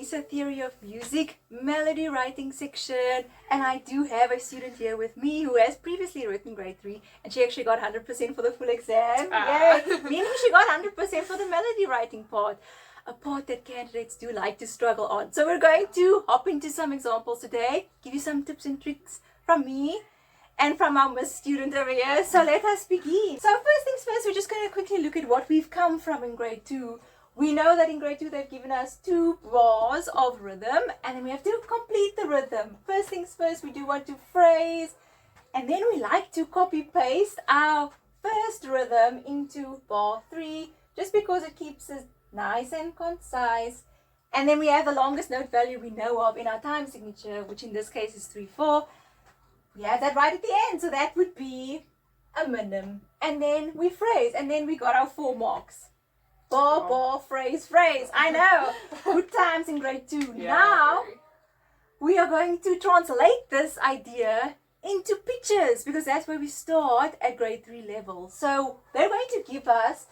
UNISA Theory of Music melody writing section, and I do have a student here with me who has previously written grade 3, and she actually got 100% for the full exam. Yay! Meaning she got 100% for the melody writing part, a part that candidates do like to struggle on. So we're going to hop into some examples today, give you some tips and tricks from me and from our Miss student over here. So let us begin. So first things first, we're just going to quickly look at what we've come from in grade 2. We know that in grade 2 they've given us 2 bars of rhythm, and then we have to complete the rhythm. First things first, we do want to phrase, and then we like to copy paste our first rhythm into bar 3, just because it keeps it nice and concise. And then we have the longest note value we know of in our time signature, which in this case is 3/4. We have that right at the end, so that would be a minim. And then we phrase, and then we got our 4 marks. Bar, phrase, phrase. I know. Good times in grade 2. Yeah, now, very. we are going to translate this idea into pictures, because that's where we start at grade 3 level. So they're going to give us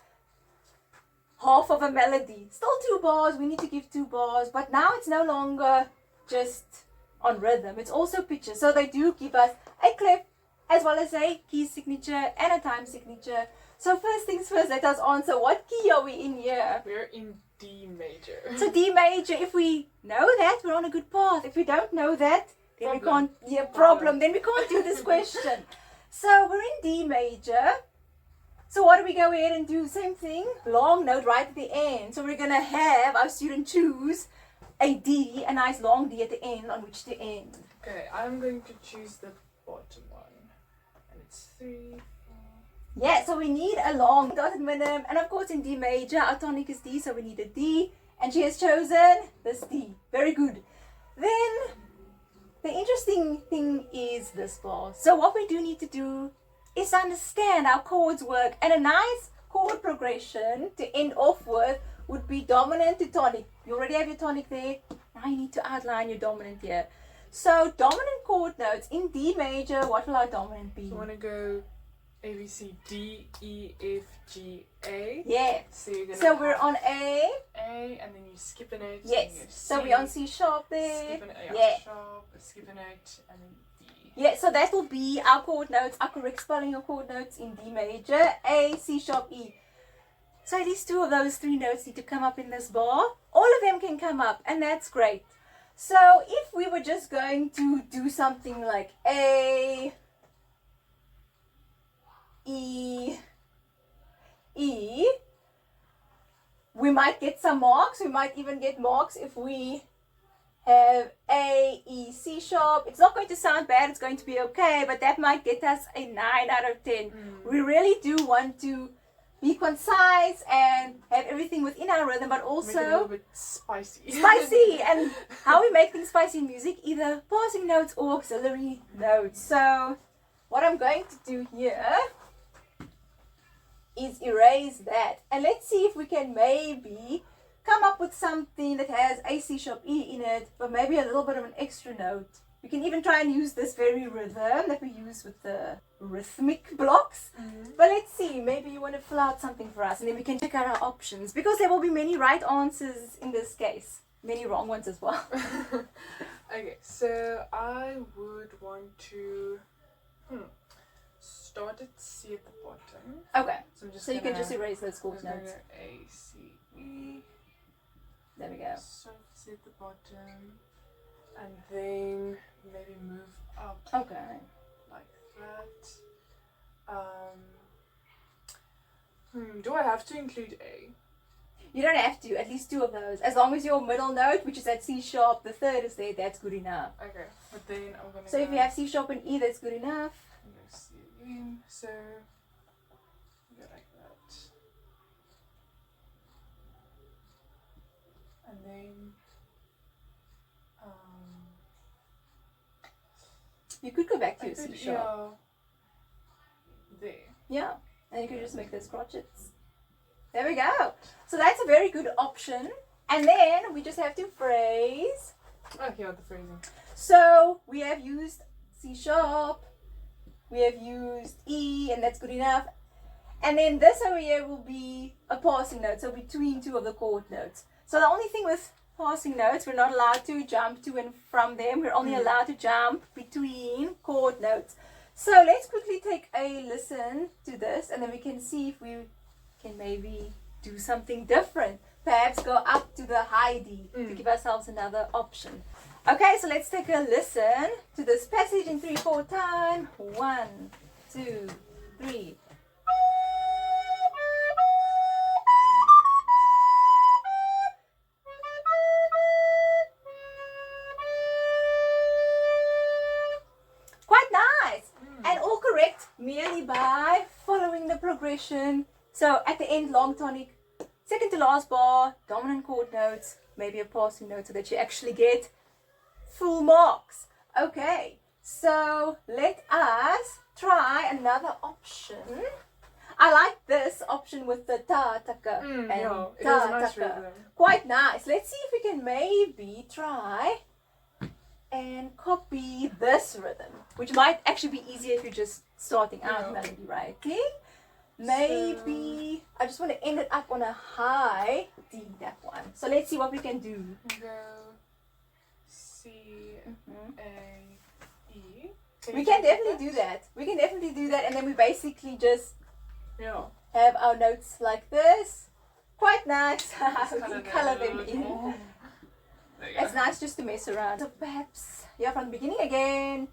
half of a melody. Still 2 bars. We need to give 2 bars. But now it's no longer just on rhythm. It's also pictures. So they do give us a clip as well as a key signature and a time signature. So first things first, let us answer, what key are we in here? We're in D major. So D major, if we know that, we're on a good path. If we don't know that, then we can't, then we can't do this question. So we're in D major. So what do we go ahead and do? Same thing, long note right at the end. So we're going to have our student choose a D, a nice long D at the end on which to end. Okay, I'm going to choose the bottom one. And it's 3, 4. Yeah, so we need a long dotted minim, and of course in D major, our tonic is D, so we need a D, and she has chosen this D. Very good. Then, the interesting thing is this bar. So what we do need to do is understand how chords work, and a nice chord progression to end off with would be dominant to tonic. You already have your tonic there, now you need to outline your dominant here. So dominant chord notes in D major, what will our dominant be? So I want to go A, B, C, D, E, F, G, A. Yeah. So we're on A. A, and then you skip a note. Yes. So we're on C sharp there. Skip a, yeah. Sharp, skip a note, and then D. Yeah, so that will be our chord notes, our correct spelling of chord notes in D major, A, C sharp, E. So at least 2 of those 3 notes need to come up in this bar. All of them can come up, and that's great. So if we were just going to do something like A, E, E, we might get some marks. We might even get marks if we have A, E, C sharp. It's not going to sound bad. It's going to be okay, but that might get us a 9 out of 10. We really do want to be concise and have everything within our rhythm, but also make it a little bit spicy. Spicy. And how we make things spicy in music, either passing notes or auxiliary notes. So what I'm going to do here is erase that, and let's see if we can maybe come up with something that has a C sharp E in it, but maybe a little bit of an extra note. We can even try and use this very rhythm that we use with the rhythmic blocks. But let's see, maybe you want to fill out something for us, and then we can check out our options, because there will be many right answers in this case, many wrong ones as well. Okay, so I would want to start at C at the bottom. Okay, So you can just erase those chord notes. A, C, E. There we go. Start at C at the bottom, and then maybe move up. Okay. Like that. Do I have to include A? You don't have to, at least 2 of those. As long as your middle note, which is at C sharp, the 3rd is there, that's good enough. Okay, but then I'm gonna. So if you have C sharp and E, that's good enough. I'm gonna C again. So go like that, and then You could go back to your C sharp. Yeah, there. Yeah, and you could just make those crotchets. There we go. So that's a very good option. And then we just have to phrase. Oh, yeah, the phrasing. So we have used C sharp, we have used E, and that's good enough. And then this over here will be a passing note, so between 2 of the chord notes. So the only thing with passing notes. We're not allowed to jump to and from them. We're only allowed to jump between chord notes. So let's quickly take a listen to this, and then we can see if we can maybe do something different. Perhaps go up to the high D to give ourselves another option. Okay, so let's take a listen to this passage in 3/4 time. 1, 2, 3. Quite nice, and all correct merely by following the progression. So at the end, long tonic, second to last bar, dominant chord notes, maybe a passing note so that you actually get full marks. Okay, so let us try another option. I like this option with the ta taka and ta taka. Quite nice. Let's see if we can maybe try and copy this rhythm, which might actually be easier if you're just starting out melody writing. Maybe I just want to end it up on a high D, that one. So let's see what we can do. Go C, A, E. We can definitely do that. We can definitely do that, and then we basically just have our notes like this. Quite nice. We can color them in. It's nice just to mess around. So perhaps, from the beginning again.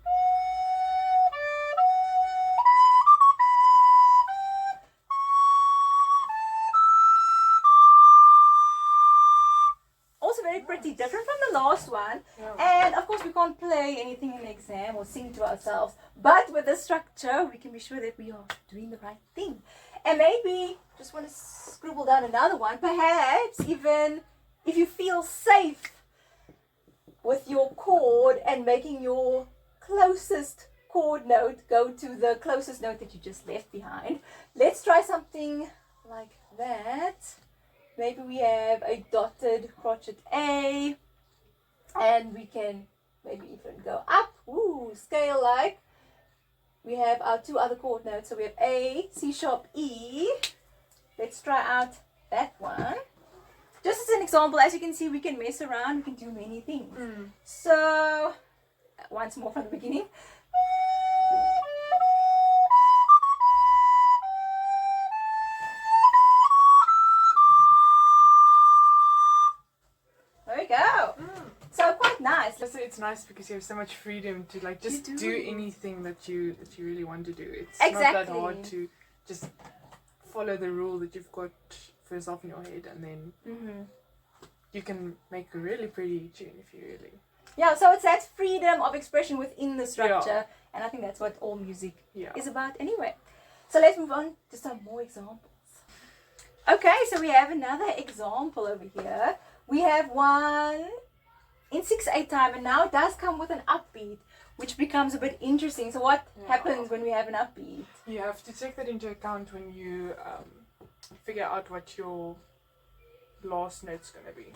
Pretty different from the last one, and of course we can't play anything in the exam or sing to ourselves, but with the structure we can be sure that we are doing the right thing. And maybe just want to scribble down another one, perhaps even if you feel safe with your chord and making your closest chord note go to the closest note that you just left behind. Let's try something like that. Maybe we have a dotted crotchet A, and we can maybe even go up, scale like. We have our two other chord notes, so we have A, C sharp, E. Let's try out that one. Just as an example, as you can see, we can mess around, we can do many things. So, once more from the beginning. So quite nice. It's nice because you have so much freedom to just do anything that you really want to do. It's not that hard to just follow the rule that you've got for yourself in your head, and then you can make a really pretty tune if you really. So it's that freedom of expression within the structure, and I think that's what all music is about anyway. So let's move on to some more examples. Okay, so we have another example over here. We have one in 6/8 time, and now it does come with an upbeat, which becomes a bit interesting. So what happens when we have an upbeat? You have to take that into account when you figure out what your last note's going to be.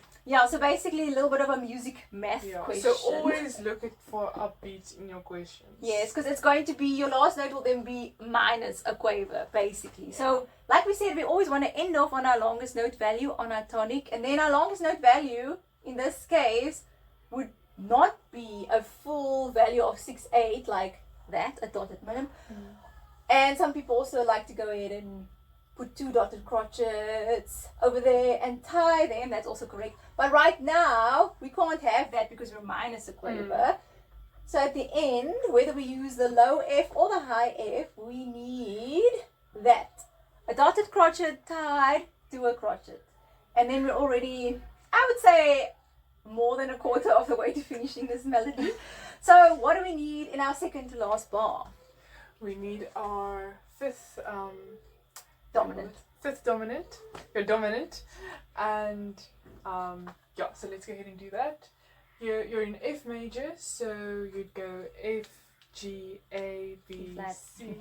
So basically a little bit of a music math question. So always look for upbeats in your questions. Yes, because it's going to be, your last note will then be minus a quaver, basically. So like we said, we always want to end off on our longest note value on our tonic, and then our longest note value in this case would not be a full value of 6/8 like that, a dotted minim. And some people also like to go ahead and put two dotted crotchets over there and tie them. That's also correct. But right now we can't have that because we're minus a quaver. So at the end, whether we use the low F or the high F, we need that. A dotted crotchet tied to a crotchet. And then we're already, I would say, more than a quarter of the way to finishing this melody. So what do we need in our second to last bar? We need our fifth dominant. Your dominant. And so let's go ahead and do that. You're in F major, so you'd go F, G, A, B, C.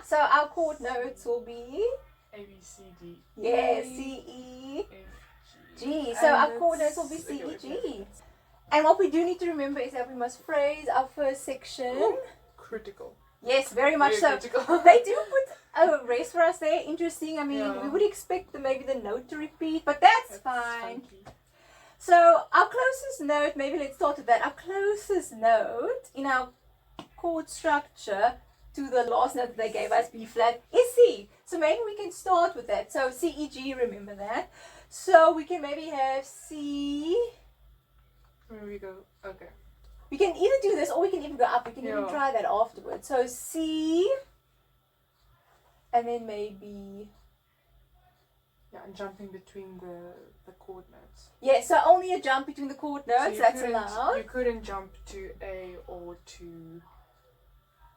So our chord notes will be A, B, C, D. C, E, F, G. So our chord notes will be C, E, G. And what we do need to remember is that we must phrase our first section. Critical. Yes, very much so. Critical. They do put a rest for us there. Interesting. I mean, we would expect maybe the note to repeat, but that's fine. Funky. So our closest note, maybe let's start with that. Our closest note in our chord structure to the last note that they gave us, B flat, is C. So maybe we can start with that. So C, E, G, remember that. So we can maybe have C. Where we go? Okay. We can either do this or we can even go up. We can even Yeah. try that afterwards. So C, and then maybe, Yeah, and jumping between the chord notes. yeah, so only a jump between the chord So notes, you that's couldn't- allowed. You couldn't jump to A or to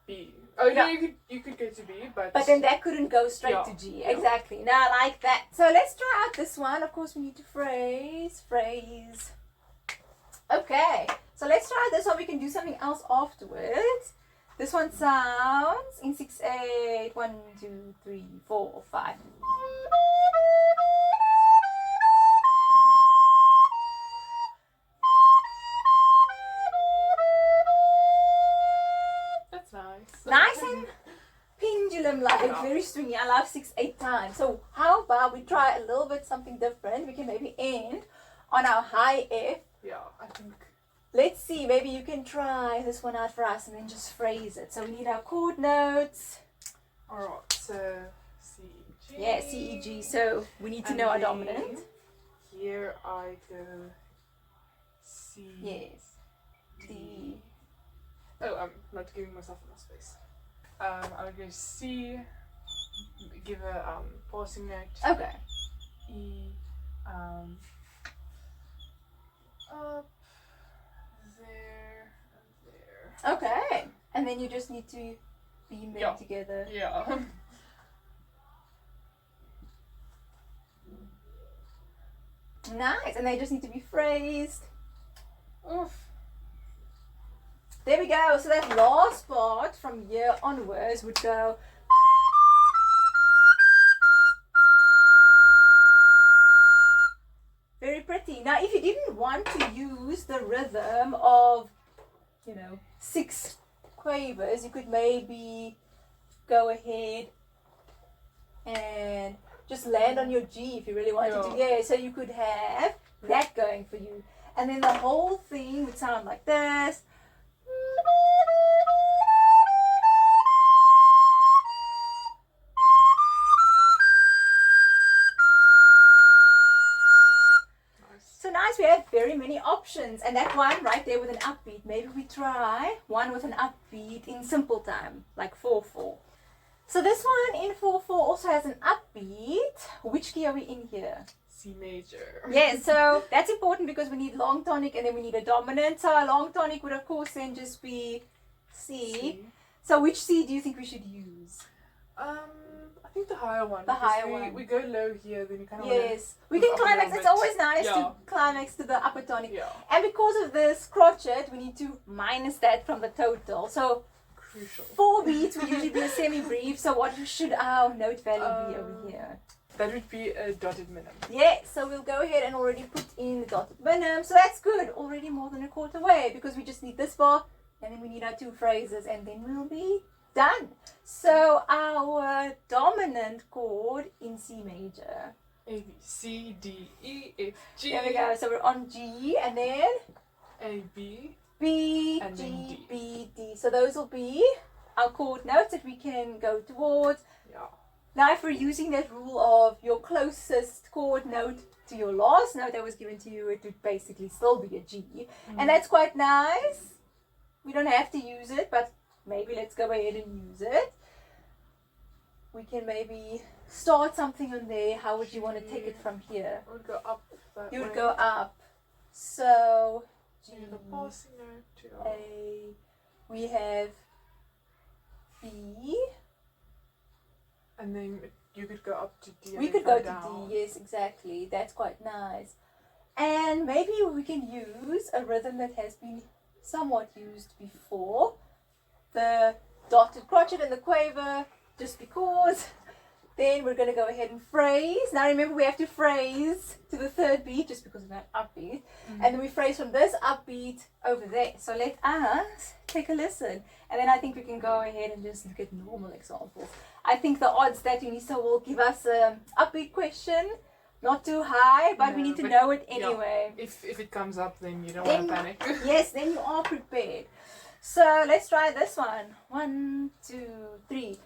B. Oh Yeah. no, you could go to B, but Then that couldn't go straight Yeah, to G. yeah. Exactly. Now I like that. So let's try out this one. Of course we need to phrase. Okay. So let's try this one. We can do something else afterwards. This one sounds in 6/8. 1, 2, 3, 4, 5. that's nice. Nice and pendulum-like, Yeah. very stringy. I love 6/8 time. So how about we try a little bit something different? We can maybe end on our high F. Yeah, I think. Let's see, maybe you can try this one out for us and then just phrase it. So we need our chord notes. Alright, so C, G. Yeah, C, E, G. So we need to And know our then dominant. Here I go C. Yes. D. Oh, I'm not giving myself enough space. I would go C, give a passing note. Okay. E, up, there, and there. Okay. And then you just need to beam them Yeah. together. Yeah. Nice. And they just need to be phrased. Oof. There we go. So that last part from here onwards would go. Very pretty. Now, if you didn't want to use the rhythm of, 6 quavers, you could maybe go ahead and just land on your G if you really wanted to. Yeah, so you could have that going for you. And then the whole thing would sound like this. So nice, we have very many options. And that one right there with an upbeat, maybe we try one with an upbeat in simple time, like 4/4. So this one in 4/4 also has an upbeat. Which key are we in here? C major. Yeah, so that's important because we need long tonic and then we need a dominant. So our long tonic would of course then just be C. So which C do you think we should use? I think the higher one. The because higher we, one. We go low here, then you kind of Yes, we move can up a climax. little It's bit. always nice to Yeah. climax to the upper tonic. Yeah, And because of this crotchet, we need to minus that from the total. So crucial. 4 beats would usually be a semi-brief. So what should our note value be over here? That would be a dotted minimum. Yeah, so we'll go ahead and already put in the dotted minimum. So that's good. Already more than a quarter way because we just need this bar and then we need our 2 phrases and then we'll be done. So our dominant chord in C major. A, B, C, D, E, F, G. There we go. So we're on G and then A, B. B, And then G, D. B, D. So those will be our chord notes that we can go towards. Yeah. Now if we're using that rule of your closest chord note to your last note that was given to you, it would basically still be a G. And that's quite nice. We don't have to use it, but maybe let's go ahead and use it. We can maybe start something on there. How would you want to take it from here? I would go up that You would way. go up. So G, To the passing note to A, we have B. and then you could go up to D. And We then could go come to down. D, yes, exactly. That's quite nice. And maybe we can use a rhythm that has been somewhat used before. The dotted crotchet and the quaver, just because. Then we're going to go ahead and phrase. Now remember, we have to phrase to the 3rd beat just because of that upbeat. And then we phrase from this upbeat over there. So let us take a listen. And then I think we can go ahead and just look at normal examples. I think the odds that UNISA will give us an upbeat question Not too high, but we No, need to but know it yeah. anyway. If it comes up, then you don't Then- want to panic. Yes, then you are prepared. So let's try this one. 1, 2, 3.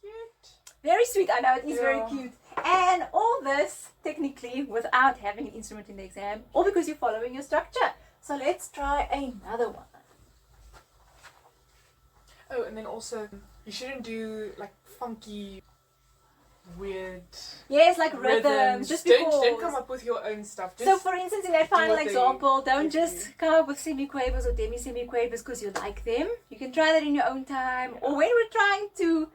Cute. Very sweet, I know, it is very Yeah. cute. And all this, technically, without having an instrument in the exam, or because you're following your structure. So let's try another one. Oh, and then also, you shouldn't do like funky, weird Yes, like rhythms, just don't because. come up with your own stuff. Just So for instance, in that final what they example, don't give just you. come up with semiquavers or demi-semiquavers because you like them. You can try that in your own time. Or when we're trying to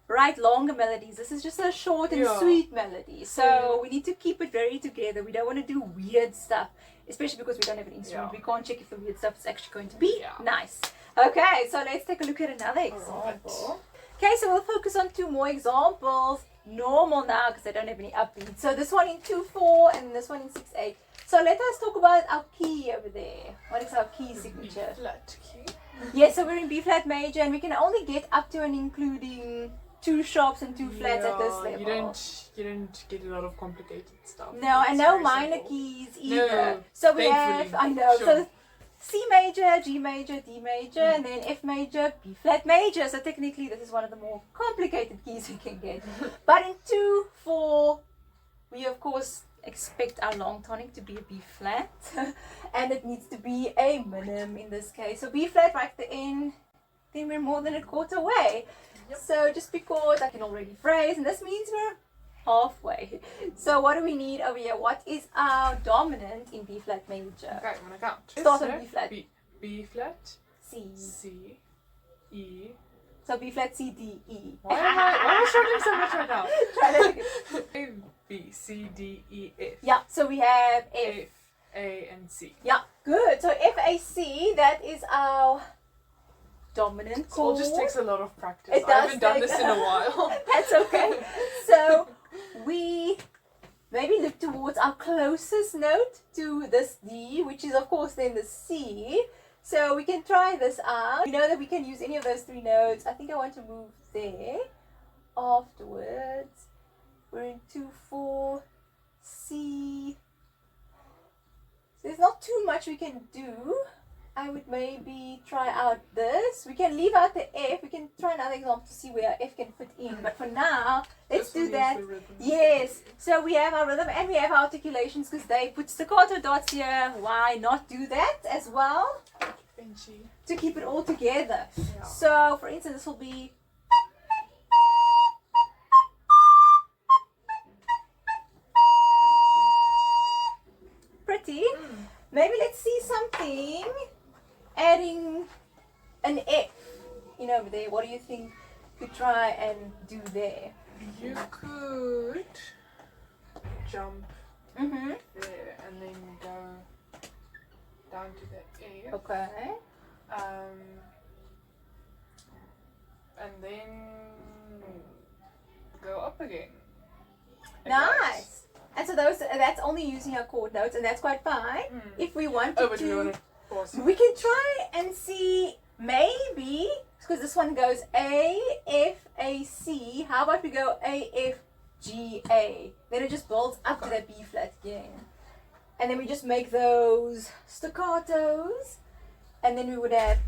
write longer melodies, this is just a short and Yeah. sweet melody. So we need to keep it very together. We don't want to do weird stuff, especially because we don't have an instrument. Yeah. We can't check if the weird stuff is actually going to be Yeah. nice. Okay, so let's take a look at another example. Okay, so we'll focus on 2 more examples. Normal now because I don't have any upbeats. So this one in 2/4 and this one in 6/8. So let us talk about our key over there. What is our key signature? B flat key. Yes, so we're in B flat major and we can only get up to and including 2 sharps and 2 flats at this Yeah, level. You don't get a lot of complicated stuff. No, and It's no very minor simple. keys either. No, So we thankfully. have, I know, Sure. so C major, G major, D major, and then F major, B flat major. So technically this is one of the more complicated keys we can get. But in 2/4, we of course expect our long tonic to be a B flat. And it needs to be a minim in this case. So B flat right at the end, then we're more than a quarter way. Yep. So just because I can already phrase, and this means we're halfway. So what do we need over here? What is our dominant in B flat major? Okay, I'm gonna count. Start So, on B flat. B flat, C. C, E. So B flat, C, D, E. Why am I struggling so much right now? Try that again. A, B, C, D, E, F. Yeah, so we have F. F, A, and C. Yeah, good. So F, A, C, that is our dominant It chord. all just takes a lot of practice. It I does haven't done take- this in a while. That's okay. So we maybe look towards our closest note to this D, which is of course then the C. So we can try this out. We know that we can use any of those 3 notes. I think I want to move there. Afterwards, we're in 2/4, C. So there's not too much we can do. I would maybe try out this. We can leave out the F. We can try another example to see where F can fit in. But for now, let's This one do is that. the rhythm. Yes. So we have our rhythm and we have our articulations because they put staccato dots here. Why not do that as well Benchy. to keep it all together? Yeah. So for instance, this will be. Pretty. Maybe let's see something adding an F in over there. What do you think you could try and do there? You could jump Mm-hmm. there and then go down to the F. Okay. And then go up again. And Nice. And so that's only using our chord notes, and that's quite fine. Mm. If we want Oh, to but we want to pause. we can try and see maybe because this one goes A F A C. How about we go A F G A? Then it just builds up to that B flat again, and then we just make those staccatos, and then we would have.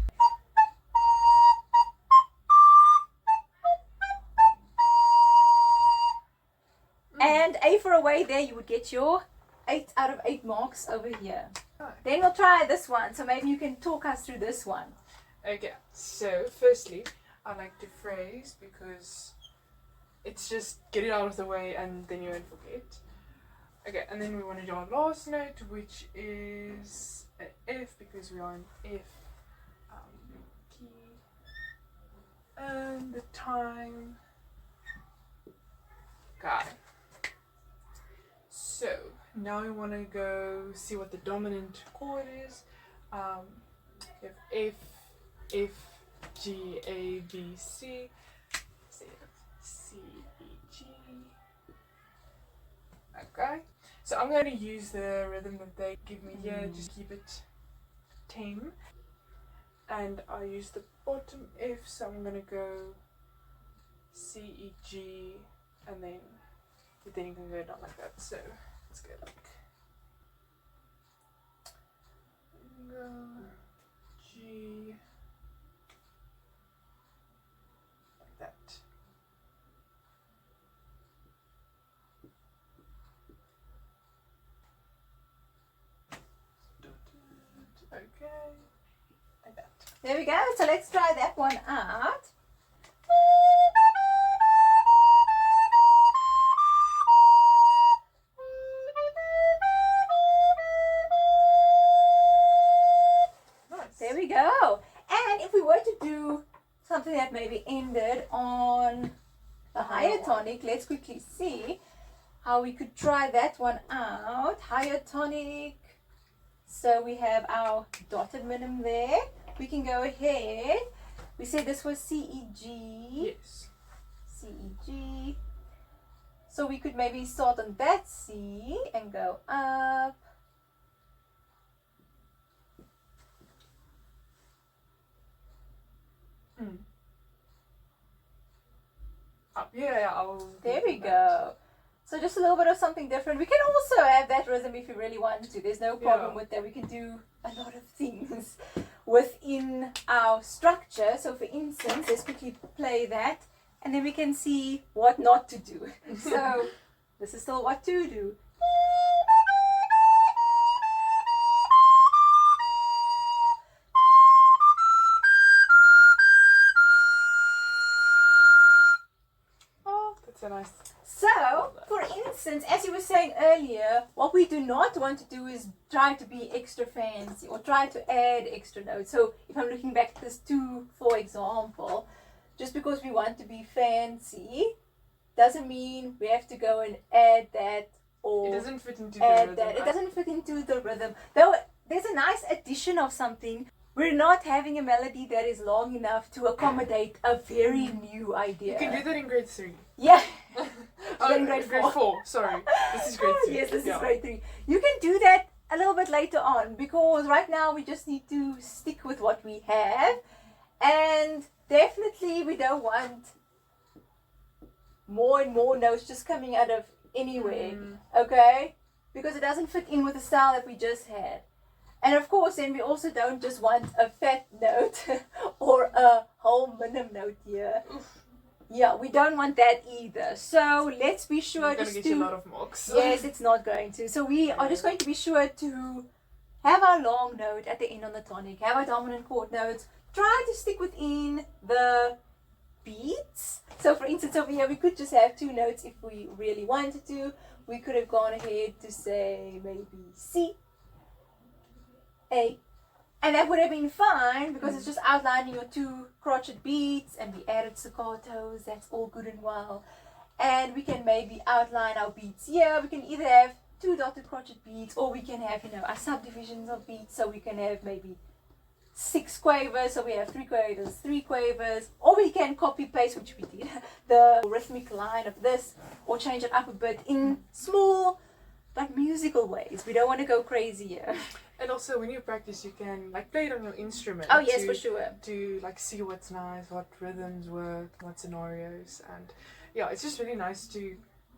And A for away there, you would get your 8 out of 8 marks over here. Right. Then we'll try this one. So maybe you can talk us through this one. Okay, so firstly, I like to phrase because it's just get it out of the way and then you won't forget. Okay, and then we want to do our last note, which is an F because we are an F key. And the time. Okay. So now we want to go see what the dominant chord is. We have F, F, G, A, B, C. C, E, G. Okay. So I'm going to use the rhythm that they give me here. Just keep it 10, and I use the bottom F, so I'm gonna go C, E, G, and then you can go down like that. So let's go like go G, like that. Okay, like that. There we go. So let's try that one out. Nice. There we go. And if we were to do something that maybe ended on a higher tonic, let's quickly see how we could try that one out. Higher tonic. So we have our dotted minim there. We can go ahead. We said this was C, E, G. Yes. C, E, G. So we could maybe start on that C and go up. Up. Yeah, I'll. There we go. So just a little bit of something different. We can also have that rhythm if we really want to. There's no problem with that. We can do a lot of things within our structure. So for instance, let's quickly play that and then we can see what not to do. So this is still what to do. That's a nice. So, for instance, as you were saying earlier, what we do not want to do is try to be extra fancy or try to add extra notes. So, if I'm looking back at this 2, for example, just because we want to be fancy doesn't mean we have to go and add that or It doesn't fit into the add rhythm. that. It doesn't fit into the rhythm. Though there's a nice addition of something. We're not having a melody that is long enough to accommodate a very new idea. You can do that in grade 3. Yeah. Oh, in grade 4. Sorry. This is grade 3. Yes, this is grade 3. You can do that a little bit later on because right now we just need to stick with what we have, and definitely we don't want more and more notes just coming out of anywhere, okay? Because it doesn't fit in with the style that we just had. And of course, then we also don't just want a fat note or a whole minim note here. Oof. Yeah, we don't want that either. So let's be sure It's just going to... to get you a lot of marks. Yes, it's not going to. So we are just going to be sure to have our long note at the end on the tonic, have our dominant chord notes, try to stick within the beats. So for instance, over here, we could just have 2 notes if we really wanted to. We could have gone ahead to say maybe C, A, and that would have been fine because it's just outlining your 2 crotchet beats, and we added staccatos. That's all good and well. And we can maybe outline our beats here. We can either have 2 dotted crotchet beats, or we can have, our subdivisions of beats. So we can have maybe 6 quavers, so we have 3 quavers, 3 quavers, or we can copy paste, which we did, the rhythmic line of this, or change it up a bit in small but musical ways. We don't want to go crazy here. And also, when you practice, you can play it on your instrument. Oh yes, for sure. To see what's nice, what rhythms work, what scenarios, and yeah, it's just really nice to.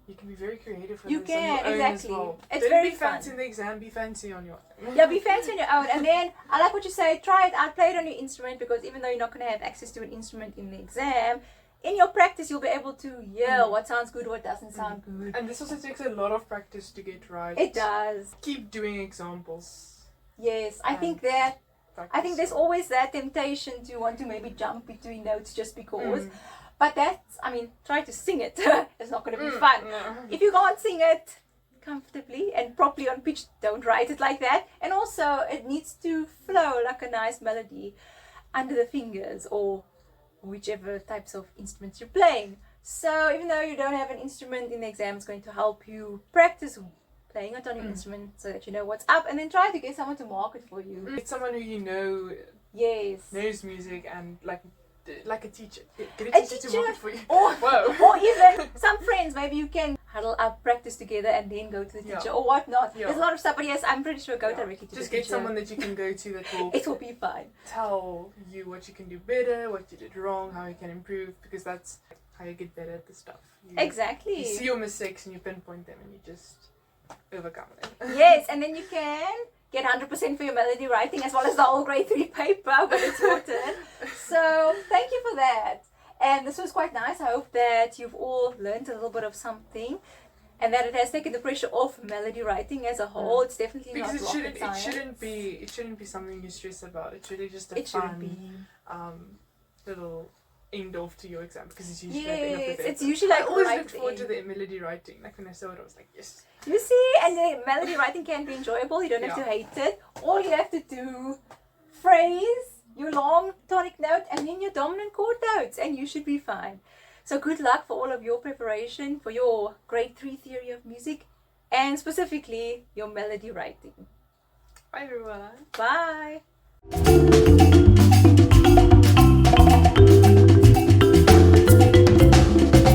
You can be very creative with You this on can, your own exactly. as well. It's Don't very be fancy fun. in the exam. Be fancy on your own. Yeah, be fancy on your own. And then I like what you say. Try it out. Play it on your instrument, because even though you're not going to have access to an instrument in the exam, in your practice you'll be able to hear what sounds good, what doesn't sound good. And this also takes a lot of practice to get right. It does. Keep doing examples. Yes, I think there's always that temptation to want to maybe jump between notes just because. But that's, try to sing it. It's not going to be fun. No. If you can't sing it comfortably and properly on pitch, don't write it like that. And also, it needs to flow like a nice melody under the fingers or whichever types of instruments you're playing. So even though you don't have an instrument in the exam, it's going to help you practice playing it on your instrument so that you know what's up, and then try to get someone to mark it for you. It's someone who you know Yes. knows music, and like a teacher. Get A a teacher to mark teacher it for you. Or, Whoa. or even some friends, maybe you can huddle up, practice together, and then go to the teacher Yeah. or whatnot. Yeah. There's a lot of stuff, but yes, I'm pretty sure go directly to Just the get teacher. someone that you can go to that will It will be fine. tell you what you can do better, what you did wrong, how you can improve, because that's how you get better at the stuff. Exactly. You see your mistakes and you pinpoint them and you just overcome them. Yes, and then you can get 100% for your melody writing as well as the whole grade 3 paper when it's your turn. So thank you for that. And this was quite nice. I hope that you've all learned a little bit of something and that it has taken the pressure off melody writing as a whole. It's definitely Because not rocket science. it shouldn't be something you stress about. It's really just a It shouldn't fun be. little end off to your exam, because it's usually at the end of the Yes, paper. it's usually I like always right looked at the forward to end. the melody writing. Like when I saw it, I was like, yes. You see, and the melody writing can be enjoyable. You don't have to hate it. All you have to do, phrase your long tonic note and then your dominant chord notes, and you should be fine. So good luck for all of your preparation for your grade 3 theory of music and specifically your melody writing. Bye everyone. Bye.